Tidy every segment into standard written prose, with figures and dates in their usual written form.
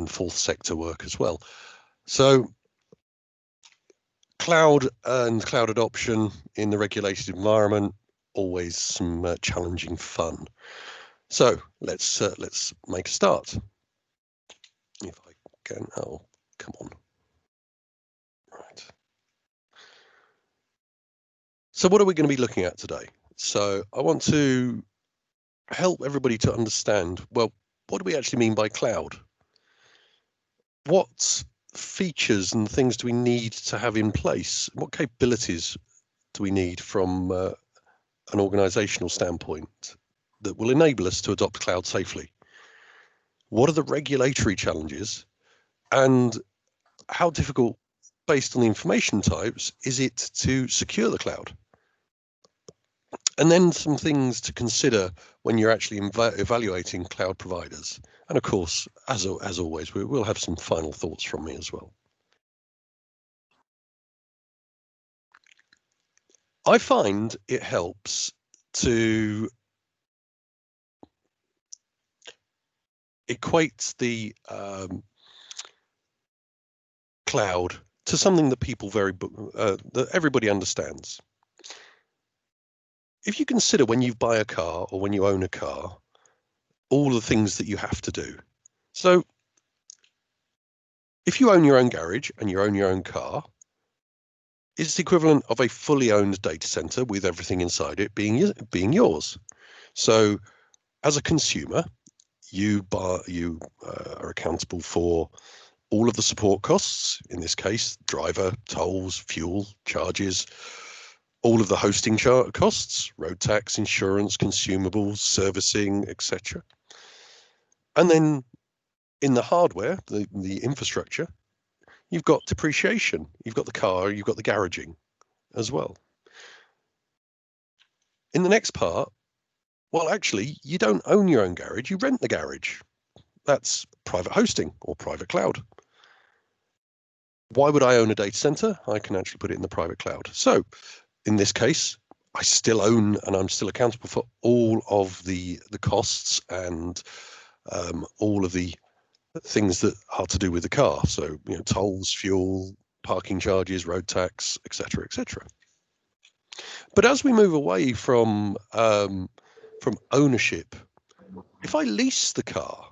fourth sector work as well. So cloud and cloud adoption in the regulated environment, always some challenging fun. So let's make a start. If I can, oh, come on. Right. So what are we going to be looking at today? So I want to help everybody to understand, well, what do we actually mean by cloud? What features and things do we need to have in place? What capabilities do we need from an organizational standpoint that will enable us to adopt cloud safely? What are the regulatory challenges, and how difficult, based on the information types, is it to secure the cloud? And then some things to consider when you're actually evaluating cloud providers. And of course, as always, we'll have some final thoughts from me as well. I find it helps to equate the cloud to something that people that everybody understands. If you consider when you buy a car or when you own a car, all the things that you have to do. So if you own your own garage and you own your own car, it's the equivalent of a fully owned data center with everything inside it being yours. So as a consumer, you are accountable for all of the support costs, in this case, driver, tolls, fuel, charges, all of the hosting costs, road tax, insurance, consumables, servicing, etc. And then in the hardware, the infrastructure, you've got depreciation, you've got the car, you've got the garaging as well. In the next part, well, actually, you don't own your own garage, you rent the garage. That's private hosting or private cloud. Why would I own a data center? I can actually put it in the private cloud. So in this case, I still own and I'm still accountable for all of the costs and all of the things that are to do with the car. So, tolls, fuel, parking charges, road tax, etc., etc. But as we move away from ownership, if I lease the car,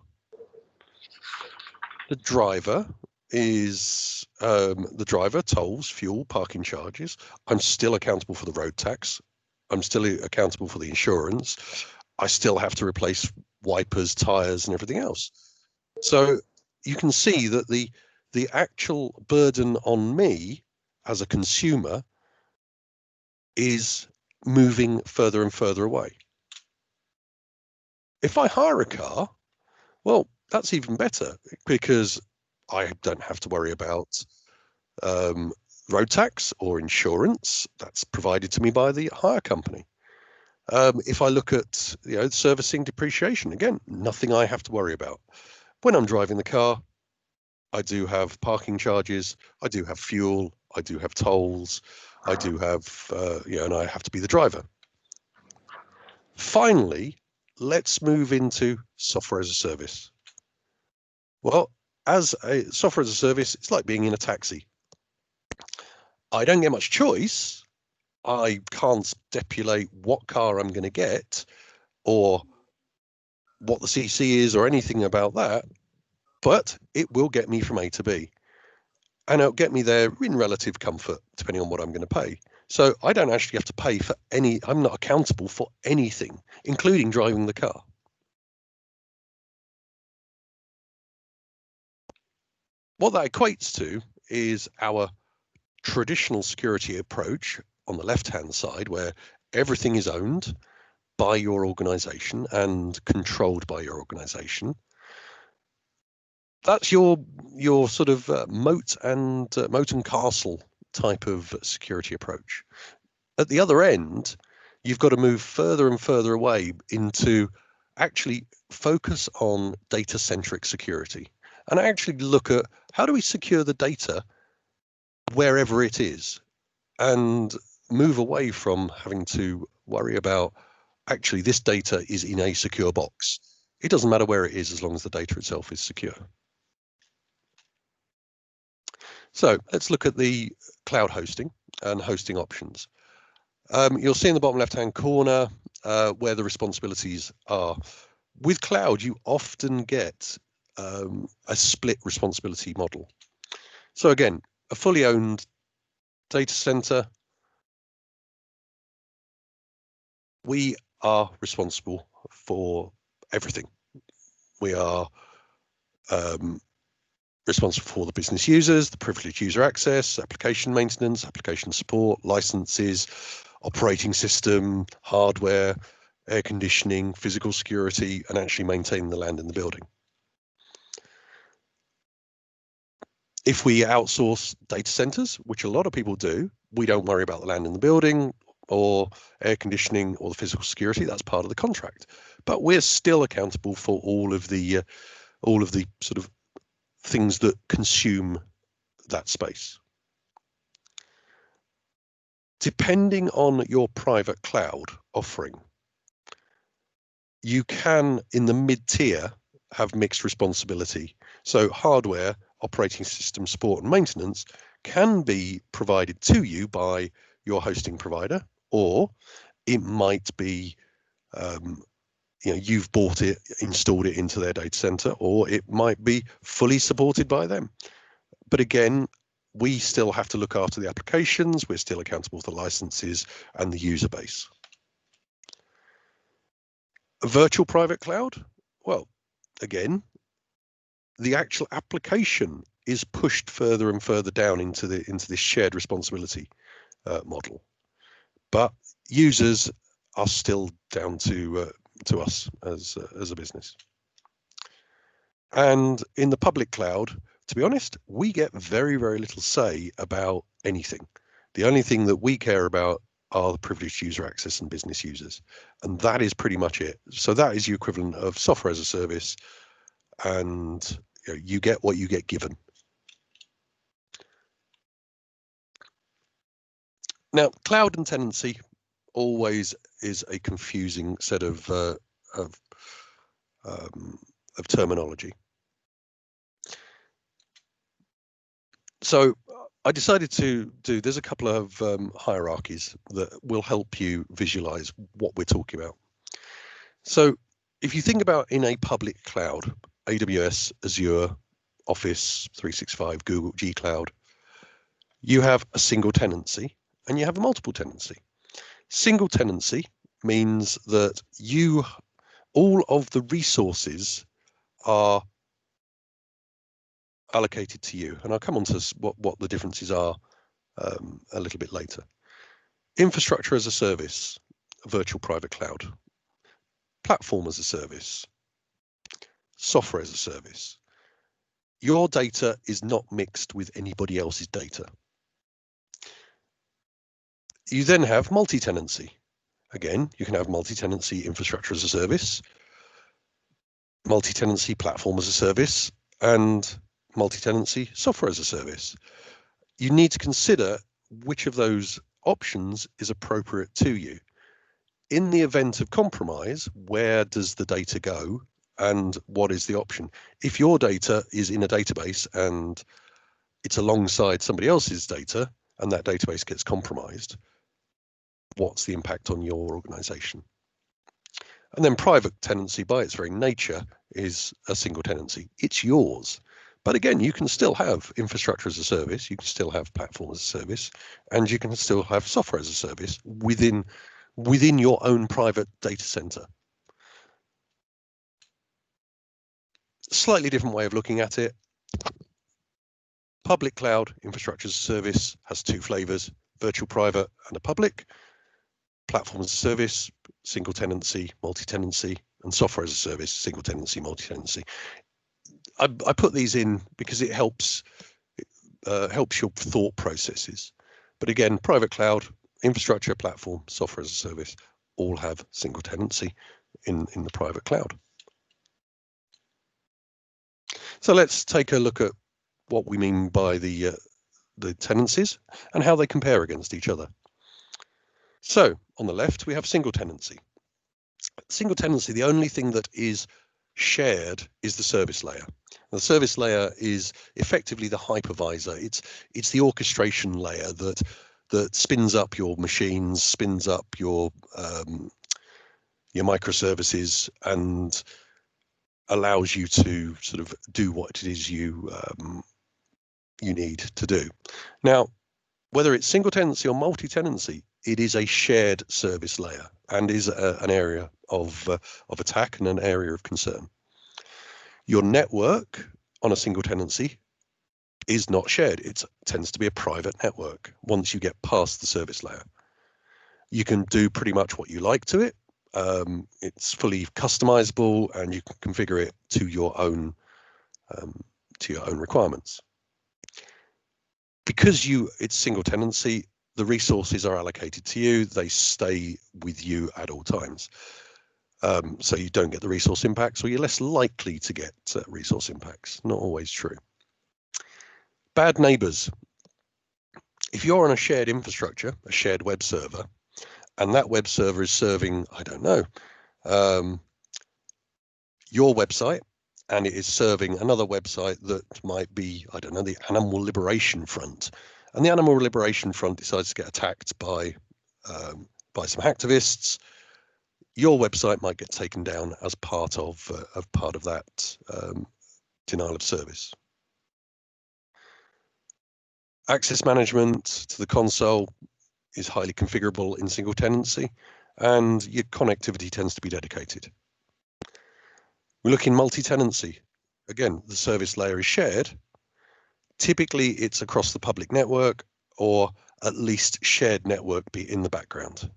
the driver tolls, fuel, parking charges. I'm still accountable for the road tax. I'm still accountable for the insurance. I still have to replace wipers, tires, and everything else. So you can see that the actual burden on me as a consumer is moving further and further away. If I hire a car, well, that's even better because I don't have to worry about road tax or insurance. That's provided to me by the hire company. If I look at servicing, depreciation, again, nothing I have to worry about. When I'm driving the car, I do have parking charges, I do have fuel, I do have tolls, I do have, and I have to be the driver. Finally, let's move into software as a service. Well, as a software as a service, it's like being in a taxi. I don't get much choice. I can't stipulate what car I'm going to get or what the CC is or anything about that, but it will get me from A to B. And it'll get me there in relative comfort, depending on what I'm going to pay. So I don't actually have to pay for I'm not accountable for anything, including driving the car. What that equates to is our traditional security approach on the left-hand side, where everything is owned by your organization and controlled by your organization. That's your sort of moat and castle type of security approach. At the other end, you've got to move further and further away into actually focus on data-centric security and actually look at how do we secure the data wherever it is and move away from having to worry about actually this data is in a secure box. It doesn't matter where it is as long as the data itself is secure. So let's look at the cloud hosting and hosting options. You'll see in the bottom left-hand corner where the responsibilities are. With cloud, you often get a split responsibility model. So again, a fully owned data center, we are responsible for everything. We are responsible for the business users, the privileged user access, application maintenance, application support, licenses, operating system, hardware, air conditioning, physical security, and actually maintaining the land in the building. If we outsource data centers, which a lot of people do, we don't worry about the land in the building or air conditioning or the physical security. That's part of the contract. But we're still accountable for all of the sort of things that consume that space. Depending on your private cloud offering, you can, in the mid-tier, have mixed responsibility. So hardware, operating system support and maintenance can be provided to you by your hosting provider, or it might be you've bought it, installed it into their data center, or it might be fully supported by them. But again, we still have to look after the applications. We're still accountable for the licenses and the user base. A virtual private cloud, well, again, the actual application is pushed further and further down into this shared responsibility model, but users are still down to us as a business. And in the public cloud, to be honest, we get very, very little say about anything. The only thing that we care about are the privileged user access and business users. And that is pretty much it. So that is the equivalent of software as a service, and you get what you get given. Now, cloud and tenancy always is a confusing set of terminology. So I decided to do, there's a couple of hierarchies that will help you visualize what we're talking about. So if you think about in a public cloud, AWS, Azure, Office 365, Google, G Cloud, you have a single tenancy and you have a multiple tenancy. Single tenancy means that all of the resources are allocated to you, and I'll come on to what the differences are a little bit later. Infrastructure as a service, virtual private cloud. Platform as a service, software as a service. Your data is not mixed with anybody else's data. You then have multi-tenancy. Again, you can have multi-tenancy infrastructure as a service, multi-tenancy platform as a service, and multi-tenancy software as a service. You need to consider which of those options is appropriate to you. In the event of compromise, where does the data go and what is the option? If your data is in a database and it's alongside somebody else's data and that database gets compromised, what's the impact on your organization? And then private tenancy by its very nature is a single tenancy. It's yours. But again, you can still have infrastructure as a service, you can still have platform as a service, and you can still have software as a service within your own private data center. Slightly different way of looking at it. Public cloud infrastructure as a service has two flavors, virtual private and a public. Platform as a service, single tenancy, multi-tenancy, and software as a service, single tenancy, multi-tenancy. I put these in because it helps your thought processes. But again, private cloud, infrastructure, platform, software as a service, all have single tenancy in the private cloud. So let's take a look at what we mean by the tenancies and how they compare against each other. So on the left, we have single tenancy. Single tenancy, the only thing that is Shared is the service layer. The service layer is effectively the hypervisor. It's the orchestration layer that spins up your machines, spins up your microservices, and allows you to sort of do what it is you need to do. Now, whether it's single tenancy or multi-tenancy, it is a shared service layer and is an area of attack and an area of concern. Your network on a single tenancy is not shared. It tends to be a private network once you get past the service layer. You can do pretty much what you like to it. It's fully customizable, and you can configure it to your own requirements. Because it's single tenancy, the resources are allocated to you. They stay with you at all times. So you don't get the resource impacts, or you're less likely to get resource impacts. Not always true. Bad neighbors. If you're on a shared infrastructure, a shared web server, and that web server is serving, I don't know, your website, and it is serving another website that might be, I don't know, the Animal Liberation Front, and the Animal Liberation Front decides to get attacked by some hacktivists, your website might get taken down as part of that denial of service. Access management to the console is highly configurable in single tenancy, and your connectivity tends to be dedicated. We look in multi-tenancy. Again, the service layer is shared. Typically, it's across the public network, or at least shared network be in the background.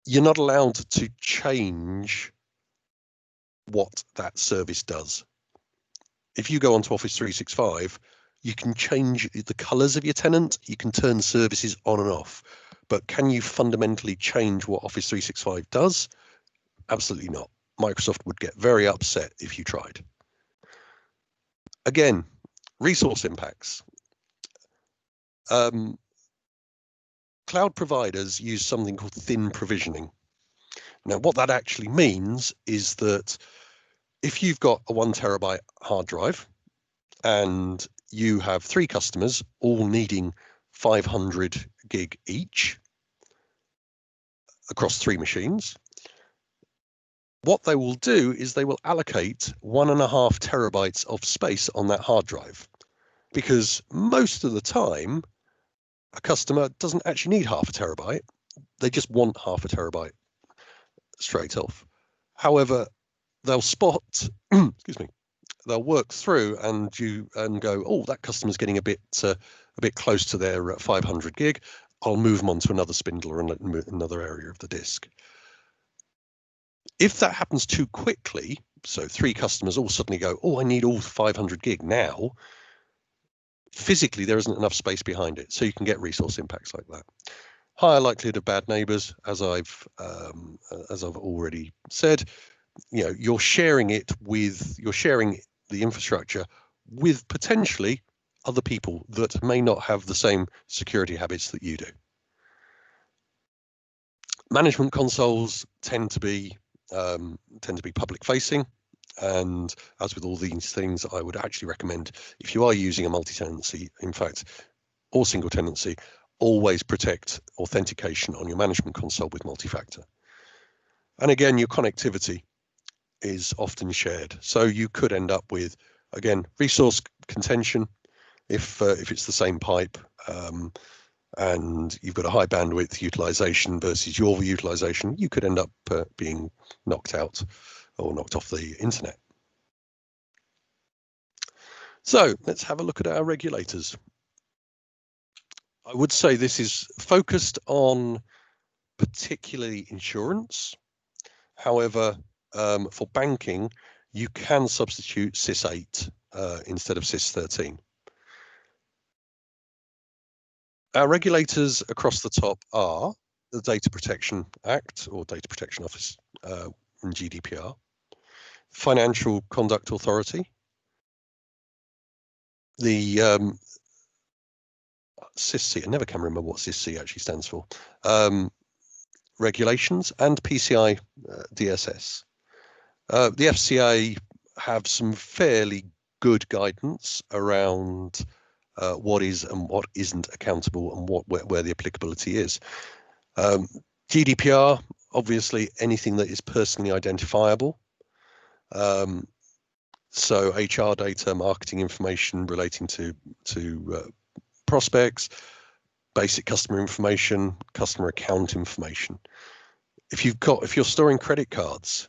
You're not allowed to change what that service does. If you go onto Office 365, you can change the colors of your tenant, you can turn services on and off, but can you fundamentally change what Office 365 does? Absolutely not. Microsoft would get very upset if you tried. Again, resource impacts. Cloud providers use something called thin provisioning. Now, what that actually means is that if you've got a 1 terabyte hard drive and you have 3 customers all needing 500 gig each across 3 machines, what they will do is they will allocate 1.5 terabytes of space on that hard drive, because most of the time a customer doesn't actually need 0.5 terabyte. They just want 0.5 terabyte straight off. However, they'll spot, excuse me, they'll work through and go, oh, that customer's getting a bit close to their 500 gig. I'll move them onto another spindle or another area of the disk. If that happens too quickly, so 3 customers all suddenly go, oh, I need all 500 gig now, physically there isn't enough space behind it, so you can get resource impacts like that. Higher likelihood of bad neighbors, as I've already said. You're sharing the infrastructure with potentially other people that may not have the same security habits that you do. Management consoles tend to be public facing, and as with all these things, I would actually recommend, if you are using a multi-tenancy, in fact, or single tenancy, always protect authentication on your management console with multi-factor. And again, your connectivity is often shared, so you could end up with, again, resource contention if it's the same pipe, and you've got a high bandwidth utilization versus your utilization, you could end up being knocked out or knocked off the internet. So let's have a look at our regulators. I would say this is focused on particularly insurance. However, for banking, you can substitute SIS-8 instead of SIS-13. Our regulators across the top are the Data Protection Act, or Data Protection Office, and GDPR, Financial Conduct Authority, the SIS-C, I never can remember what SIS-C actually stands for, regulations, and PCI DSS. The FCA have some fairly good guidance around what is and what isn't accountable and where the applicability is. GDPR, obviously, anything that is personally identifiable. So HR data, marketing information relating to prospects, basic customer information, customer account information. If you're storing credit cards,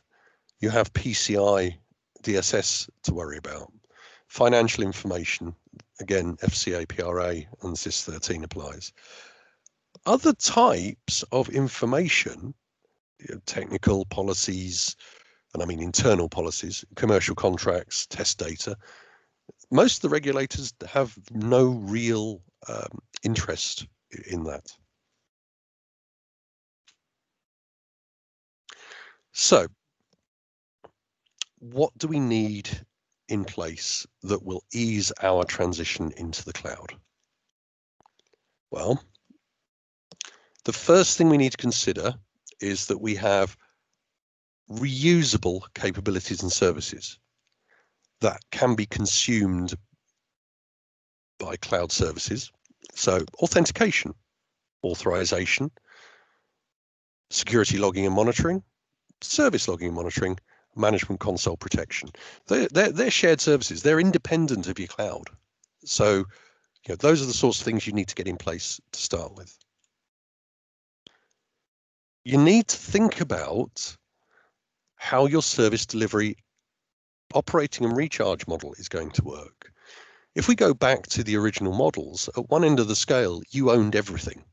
you have PCI DSS to worry about. Financial information, again, FCA, PRA, and SIS 13 applies. Other types of information, technical policies, and I mean internal policies, commercial contracts, test data, most of the regulators have no real interest in that. So what do we need in place that will ease our transition into the cloud? Well, the first thing we need to consider is that we have reusable capabilities and services that can be consumed by cloud services. So authentication, authorization, security logging and monitoring, service logging and monitoring, management console protection. They're shared services. They're independent of your cloud. So those are the sorts of things you need to get in place to start with. You need to think about how your service delivery operating and recharge model is going to work. If we go back to the original models, at one end of the scale, you owned everything.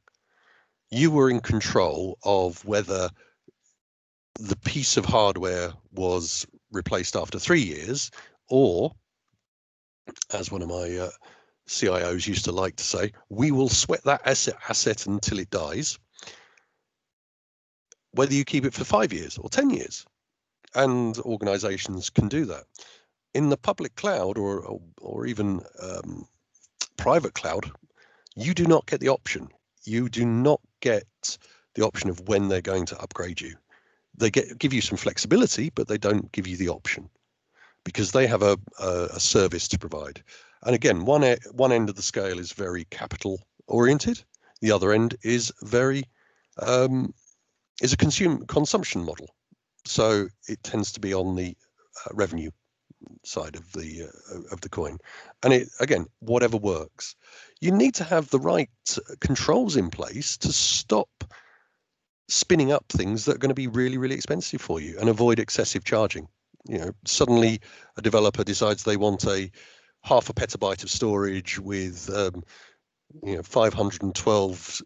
You were in control of whether the piece of hardware was replaced after 3 years, or, as one of my CIOs used to like to say, we will sweat that asset until it dies, whether you keep it for 5 years or 10 years. And organizations can do that. In the public cloud or even private cloud, you do not get the option. You do not get the option of when they're going to upgrade you. They give you some flexibility, but they don't give you the option because they have a service to provide. And again, one end of the scale is very capital oriented. The other end is very is a consumption model. So it tends to be on the revenue side of the coin. And it, again, whatever works. You need to have the right controls in place to stop spinning up things that are going to be really, really expensive for you and avoid excessive charging. Suddenly a developer decides they want a half a petabyte of storage with 512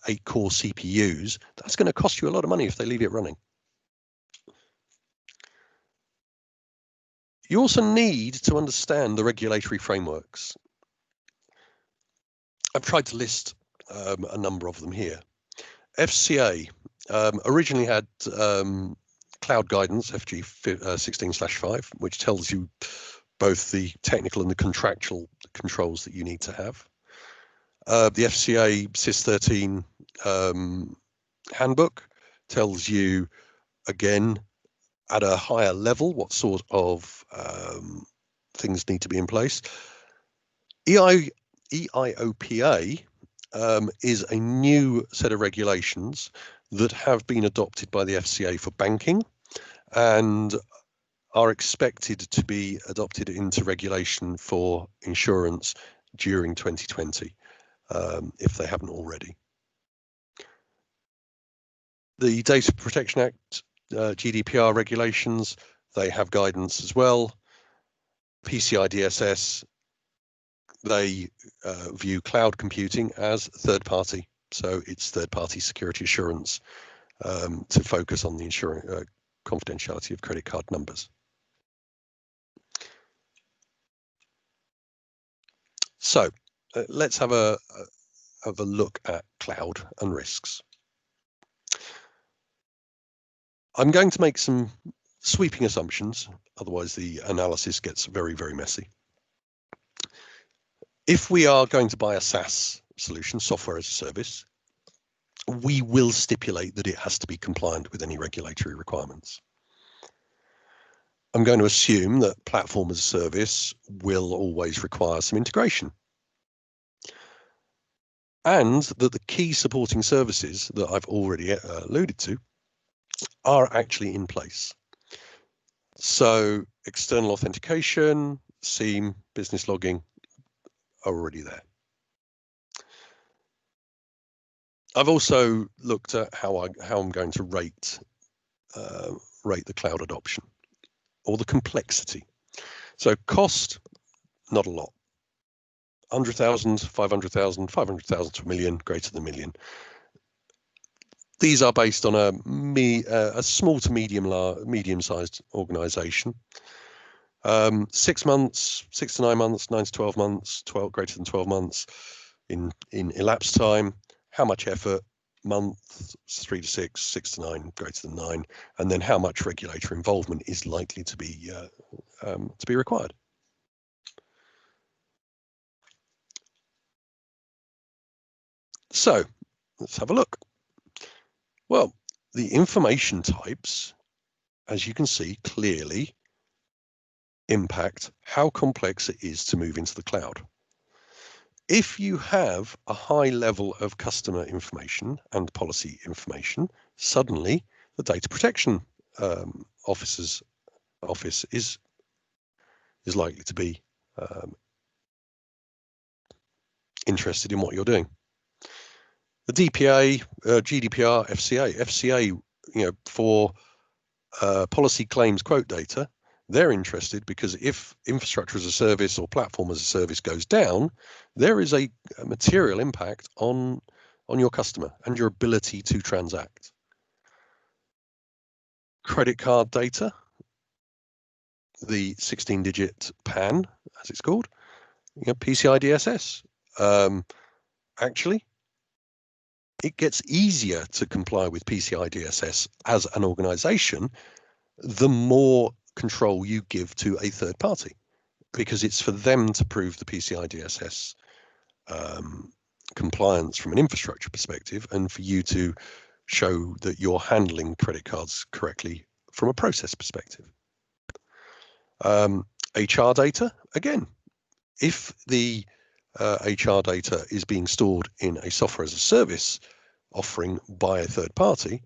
8-core CPUs. That's going to cost you a lot of money if they leave it running. You also need to understand the regulatory frameworks. I've tried to list a number of them here. FCA originally had cloud guidance, FG 16/5, which tells you both the technical and the contractual controls that you need to have. The FCA SIS 13 handbook tells you, again, at a higher level, what sort of things need to be in place. EIOPA is a new set of regulations that have been adopted by the FCA for banking and are expected to be adopted into regulation for insurance during 2020, if they haven't already. The Data Protection Act, GDPR regulations, they have guidance as well. PCI DSS, they view cloud computing as third party. So it's third party security assurance to focus on the confidentiality of credit card numbers. So let's have a look at cloud and risks. I'm going to make some sweeping assumptions, otherwise the analysis gets very, very messy. If we are going to buy a SaaS solution, software as a service, we will stipulate that it has to be compliant with any regulatory requirements. I'm going to assume that platform as a service will always require some integration, and that the key supporting services that I've already alluded to are actually in place. So external authentication, SIEM, business logging are already there. I've also looked at how I'm going to rate the cloud adoption or the complexity. So cost, not a lot. 100,000, 500,000, 500,000 to a million, greater than a million. These are based on a small to medium-sized organisation. 6 months, 6 to 9 months, 9 to 12 months, greater than 12 months in elapsed time. How much effort? Month 3 to 6, 6 to 9, greater than 9, and then how much regulatory involvement is likely to be required. So let's have a look. Well, the information types, as you can see, clearly impact how complex it is to move into the cloud. If you have a high level of customer information and policy information, suddenly the data protection office is likely to be interested in what you're doing. The DPA, GDPR, FCA, for policy claims quote data, they're interested because if infrastructure as a service or platform as a service goes down, there is a material impact on your customer and your ability to transact. Credit card data, the 16-digit PAN, as it's called, PCI DSS. Actually, it gets easier to comply with PCI DSS as an organization the more control you give to a third party, because it's for them to prove the PCI DSS compliance from an infrastructure perspective, and for you to show that you're handling credit cards correctly from a process perspective. HR data, again, if the HR data is being stored in a software as a service offering by a third party,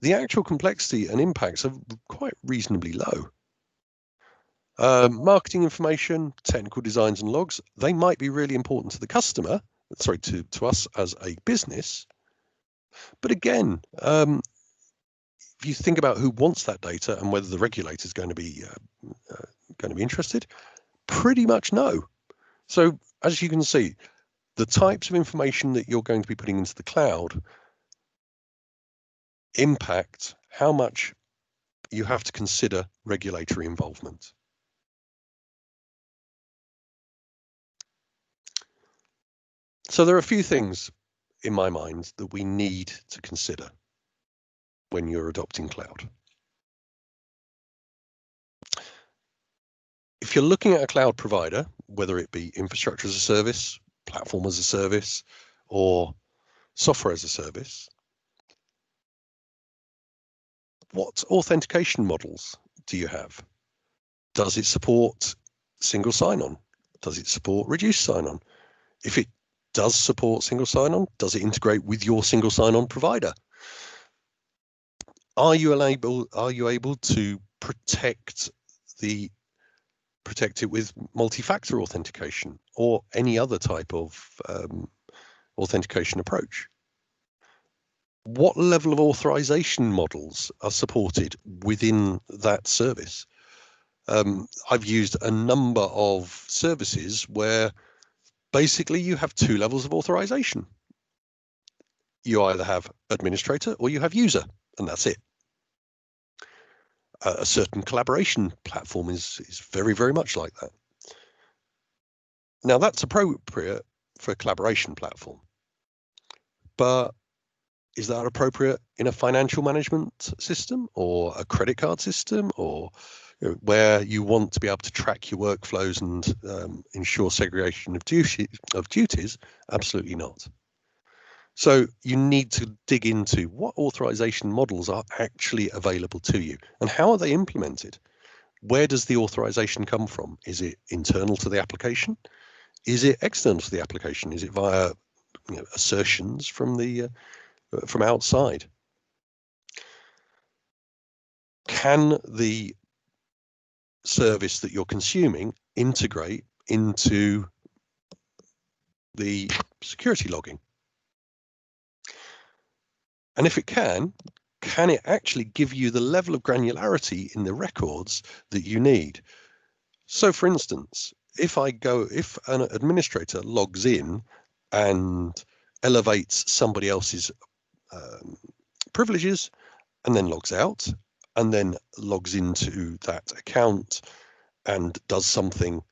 the actual complexity and impacts are quite reasonably low. Marketing information, technical designs and logs, they might be really important to the customer, sorry, to us as a business. But again, if you think about who wants that data and whether the regulator is going to be interested, pretty much no. So as you can see, the types of information that you're going to be putting into the cloud impact how much you have to consider regulatory involvement. So there are a few things in my mind that we need to consider when you're adopting cloud. If you're looking at a cloud provider, whether it be infrastructure as a service, platform as a service, or software as a service, what authentication models do you have? Does it support single sign-on? Does it support reduced sign-on? If it does support single sign-on, does it integrate with your single sign-on provider? Are you able to protect it with multi-factor authentication or any other type of authentication approach? What level of authorization models are supported within that service? I've used a number of services where basically you have 2 levels of authorization. You either have administrator or you have user, and that's it. A certain collaboration platform is very, very much like that. Now that's appropriate for a collaboration platform, but is that appropriate in a financial management system or a credit card system, or where you want to be able to track your workflows and ensure segregation of duties? Absolutely not. So you need to dig into what authorization models are actually available to you and how are they implemented. Where does the authorization come from? Is it internal to the application? Is it external to the application? Is it via assertions from the from outside? Can the service that you're consuming integrate into the security logging? And if it can it actually give you the level of granularity in the records that you need? So for instance, if an administrator logs in and elevates somebody else's privileges and then logs out and then logs into that account and does something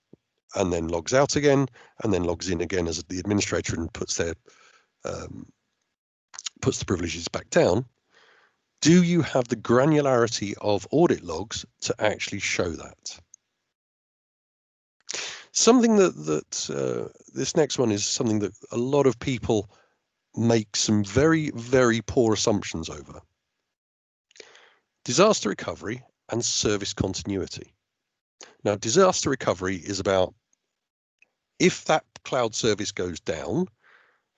and then logs out again and then logs in again as the administrator and puts the privileges back down, do you have the granularity of audit logs to actually show that? Something that this next one is something that a lot of people make some very, very poor assumptions over. Disaster recovery and service continuity. Now, disaster recovery is about if that cloud service goes down,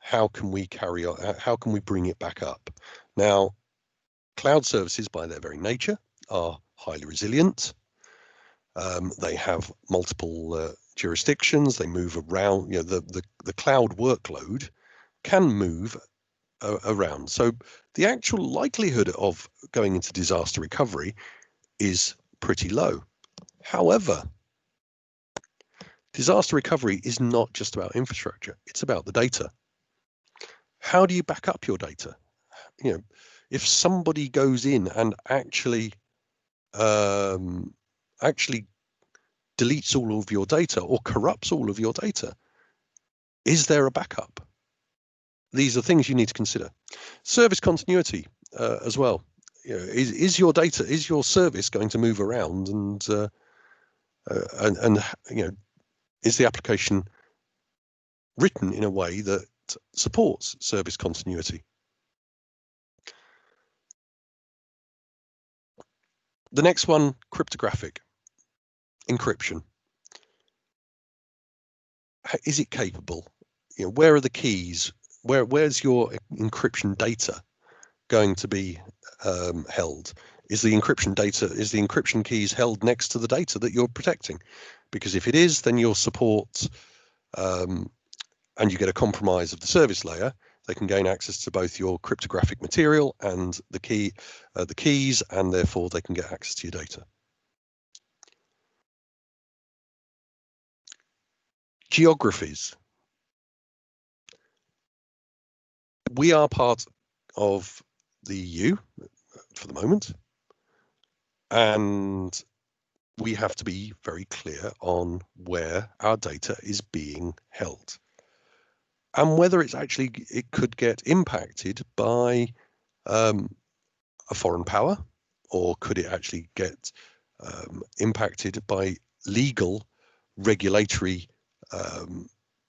how can we carry on? How can we bring it back up? Now, cloud services, by their very nature, are highly resilient. They have multiple jurisdictions. They move around. The cloud workload can move around. So the actual likelihood of going into disaster recovery is pretty low. However, disaster recovery is not just about infrastructure. It's about the data. How do you back up your data? If somebody goes in and actually deletes all of your data or corrupts all of your data, is there a backup? These are things you need to consider. Service continuity as well. Is your data, is your service going to move around, and is the application written in a way that supports service continuity? The next one, cryptographic encryption. Is it capable? Where are the keys? Where's your encryption data going to be held? Is the encryption keys held next to the data that you're protecting? Because if it is, then you'll support and you get a compromise of the service layer. They can gain access to both your cryptographic material and the keys, and therefore they can get access to your data. Geographies. We are part of the EU for the moment, and we have to be very clear on where our data is being held and whether it could get impacted by a foreign power, or could it actually get impacted by legal regulatory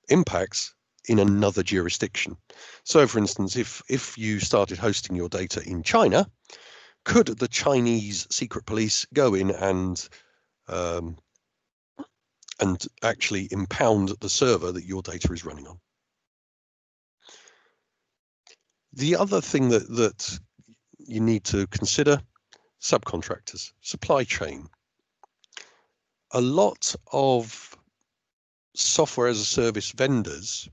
impacts in another jurisdiction. So for instance, if you started hosting your data in China, could the Chinese secret police go in and actually impound the server that your data is running on? The other thing that you need to consider, subcontractors, supply chain. A lot of software as a service vendors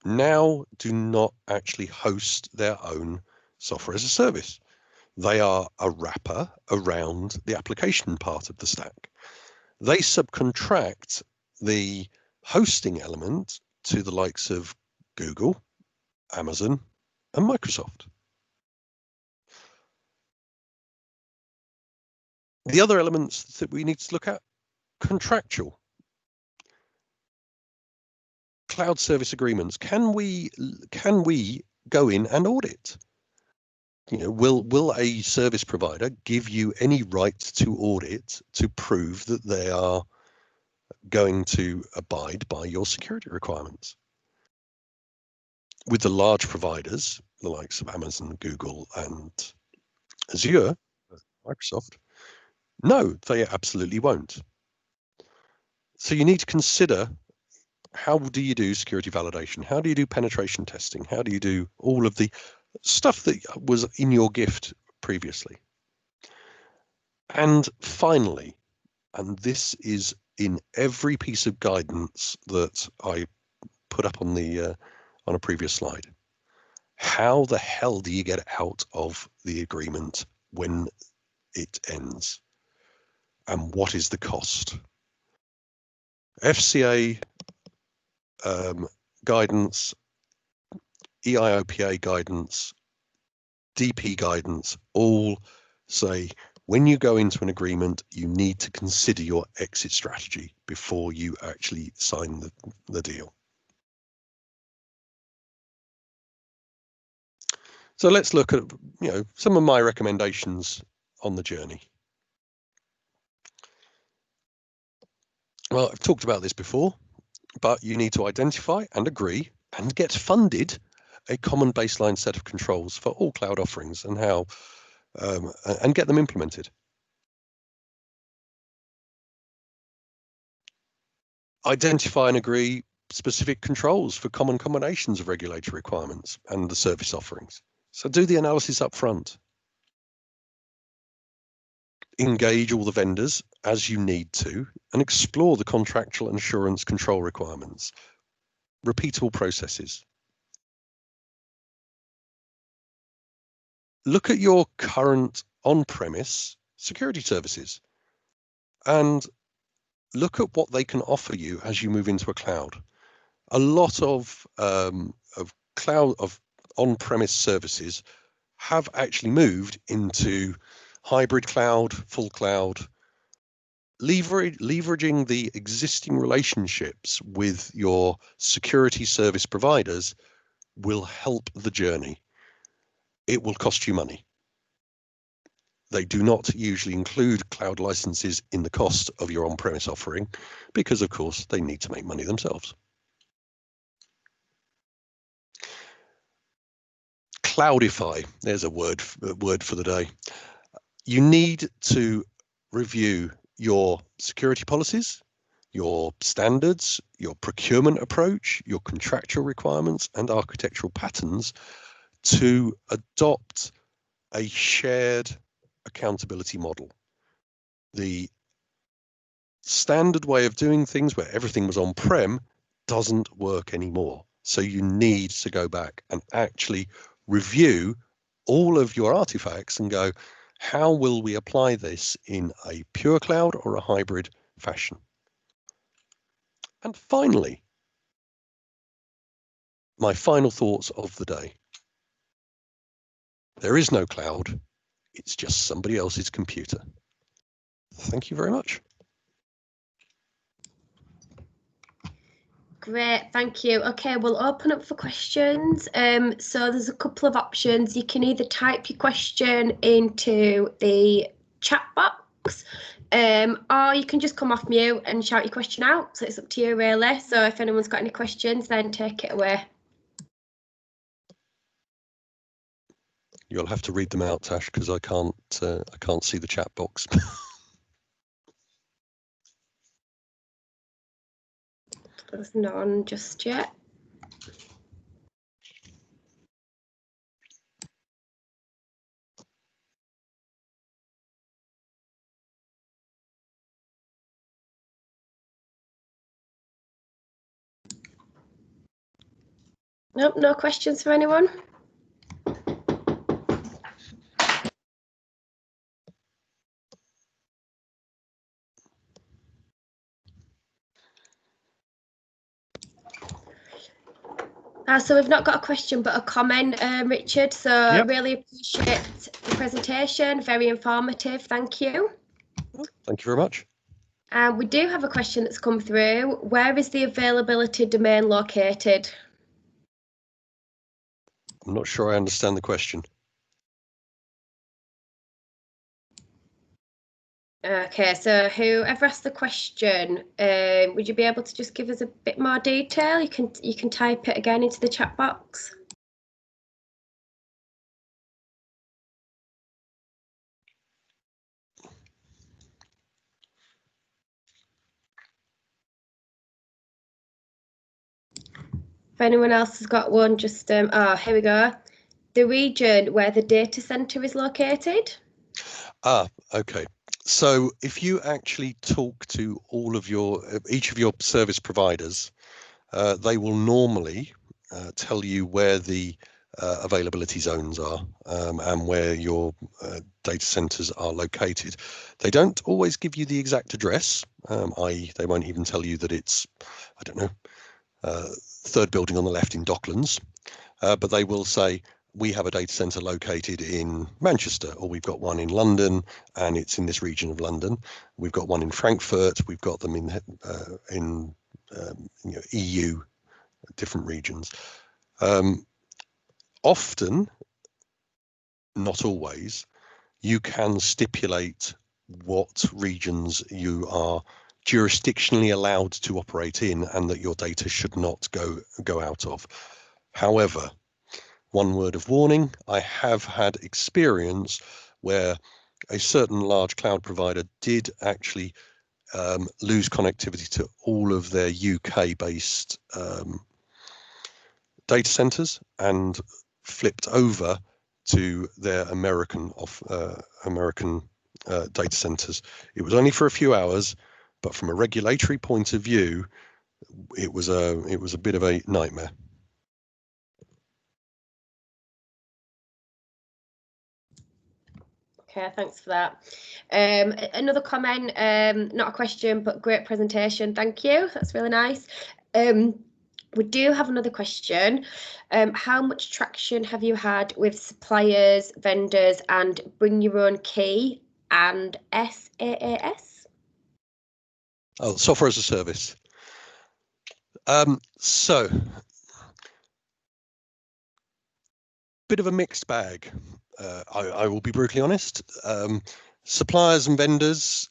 now do not actually host their own software as a service. They are a wrapper around the application part of the stack. They subcontract the hosting element to the likes of Google, Amazon, and Microsoft. The other elements that we need to look at, contractual. Cloud service agreements. Can we go in and audit? Will a service provider give you any right to audit to prove that they are going to abide by your security requirements? With the large providers, the likes of Amazon, Google, and Azure, Microsoft, No, they absolutely won't. So you need to consider, how do you do security validation? How do you do penetration testing? How do you do all of the stuff that was in your gift previously? And finally, and this is in every piece of guidance that I put up on a previous slide, how the hell do you get out of the agreement when it ends? And what is the cost? FCA guidance, EIOPA guidance, DP guidance all say when you go into an agreement, you need to consider your exit strategy before you actually sign the deal. So let's look at, some of my recommendations on the journey. Well, I've talked about this before, but you need to identify and agree and get funded a common baseline set of controls for all cloud offerings and how and get them implemented. Identify and agree specific controls for common combinations of regulatory requirements and the service offerings. So do the analysis up front. Engage all the vendors as you need to and explore the contractual and assurance control requirements. Repeatable processes. Look at your current on-premise security services and look at what they can offer you as you move into a cloud. A lot of on-premise services have actually moved into hybrid cloud, full cloud, leveraging the existing relationships with your security service providers will help the journey. It will cost you money. They do not usually include cloud licenses in the cost of your on-premise offering because, of course, they need to make money themselves. Cloudify, there's a word for the day. You need to review your security policies, your standards, your procurement approach, your contractual requirements and architectural patterns to adopt a shared accountability model. The standard way of doing things where everything was on-prem doesn't work anymore. So you need to go back and actually review all of your artifacts and go, how will we apply this in a pure cloud or a hybrid fashion? And finally, my final thoughts of the day. There is no cloud. It's just somebody else's computer. Thank you very much. Great, thank you. Okay, we'll open up for questions. So there's a couple of options. You can either type your question into the chat box, or you can just come off mute and shout your question out. So it's up to you, really. So if anyone's got any questions, then take it away. You'll have to read them out, Tash, because I can't see the chat box. There's none just yet. Nope, no questions for anyone. So we've not got a question, but a comment, Richard. So yep. I really appreciate the presentation. Very informative. Thank you. Thank you very much. We do have a question that's come through. Where is the availability domain located? I'm not sure I understand the question. Okay, so whoever asked the question, would you be able to just give us a bit more detail? You can type it again into the chat box. If anyone else has got one, just here we go. The region where the data center is located. Okay. So if you actually talk to each of your service providers, they will normally tell you where the availability zones are and where your data centers are located. They don't always give you the exact address, i.e. they won't even tell you that it's, I don't know, third building on the left in Docklands, but they will say, we have a data center located in Manchester, or we've got one in London and it's in this region of London. We've got one in Frankfurt. We've got them in EU, different regions. Often, not always, you can stipulate what regions you are jurisdictionally allowed to operate in and that your data should not go out of. However, one word of warning, I have had experience where a certain large cloud provider did actually lose connectivity to all of their UK-based data centers and flipped over to their American data centers. It was only for a few hours, but from a regulatory point of view, it was a bit of a nightmare. Okay, thanks for that. Another comment, not a question, but great presentation. Thank you. That's really nice. We do have another question. How much traction have you had with suppliers, vendors, and bring your own key and SaaS? Oh, software as a service. So, bit of a mixed bag. I will be brutally honest. Suppliers and vendors,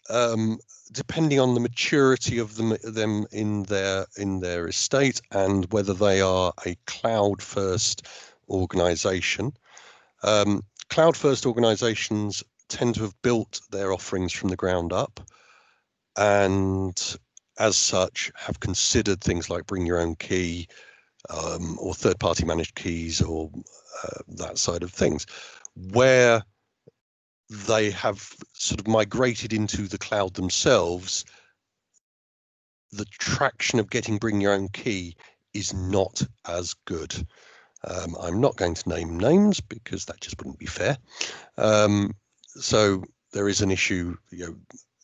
depending on the maturity of them in their estate and whether they are a cloud-first organization. Cloud-first organizations tend to have built their offerings from the ground up, and as such have considered things like bring your own key or third-party managed keys or that side of things. Where they have sort of migrated into the cloud themselves, the traction of getting bring your own key is not as good. I'm not going to name names because that just wouldn't be fair. So there is an issue,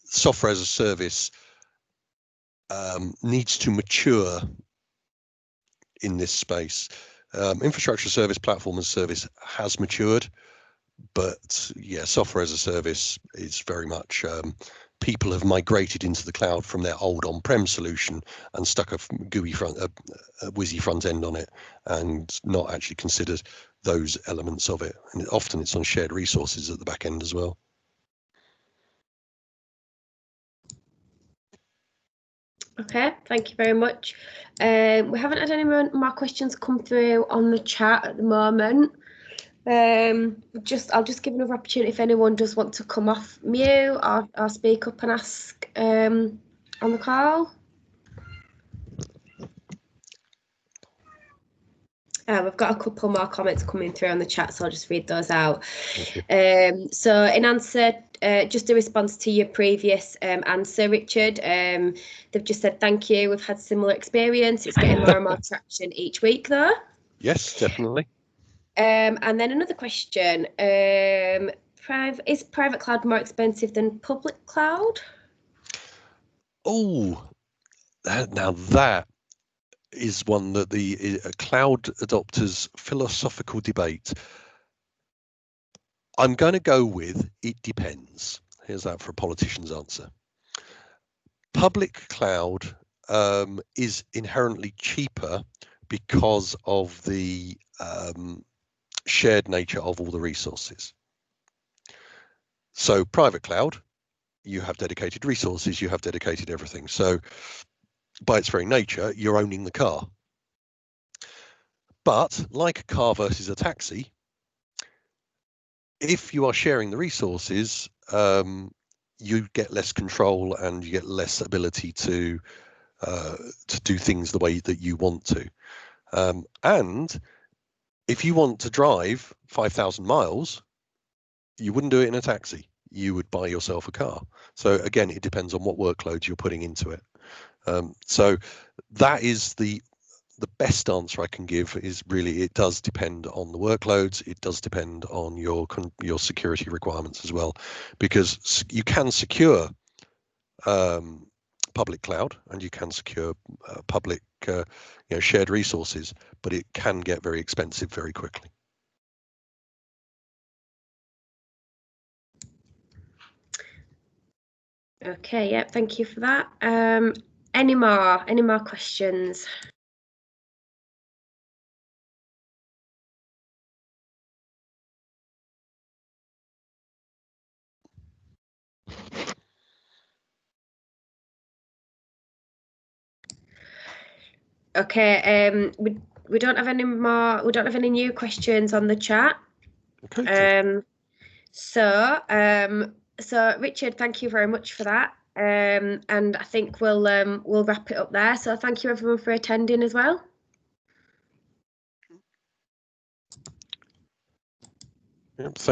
software as a service needs to mature in this space. Infrastructure service, platform as a service has matured, but yeah, software as a service is very much people have migrated into the cloud from their old on-prem solution and stuck a GUI a WYSI front end on it and not actually considered those elements of it. And often it's on shared resources at the back end as well. Okay, thank you very much. We haven't had any more questions come through on the chat at the moment. I'll just give another opportunity if anyone does want to come off mute or speak up and ask on the call. We've got a couple more comments coming through on the chat, so I'll just read those out. So in answer, just a response to your previous answer, Richard, they've just said thank you. We've had similar experience. It's getting more and more traction each week, though. Yes, definitely. And then another question, is private cloud more expensive than public cloud? Oh, now that is one that the cloud adopters philosophical debate. I'm going to go with it depends. Here's that for a politician's answer. Public cloud is inherently cheaper because of the shared nature of all the resources. So private cloud, you have dedicated resources, you have dedicated everything. So by its very nature, you're owning the car. But like a car versus a taxi, if you are sharing the resources, you get less control and you get less ability to do things the way that you want to. And if you want to drive 5,000 miles, you wouldn't do it in a taxi. You would buy yourself a car. So again, it depends on what workloads you're putting into it. So that is the best answer I can give. Is really, it does depend on the workloads. It does depend on your security requirements as well, because you can secure public cloud and you can secure public shared resources, but it can get very expensive very quickly. Okay, yeah, thank you for that. Any more questions? Okay, we don't have any more. We don't have any new questions on the chat. Okay. So Richard, thank you very much for that. And I think we'll wrap it up there. So thank you everyone for attending as well. Yep.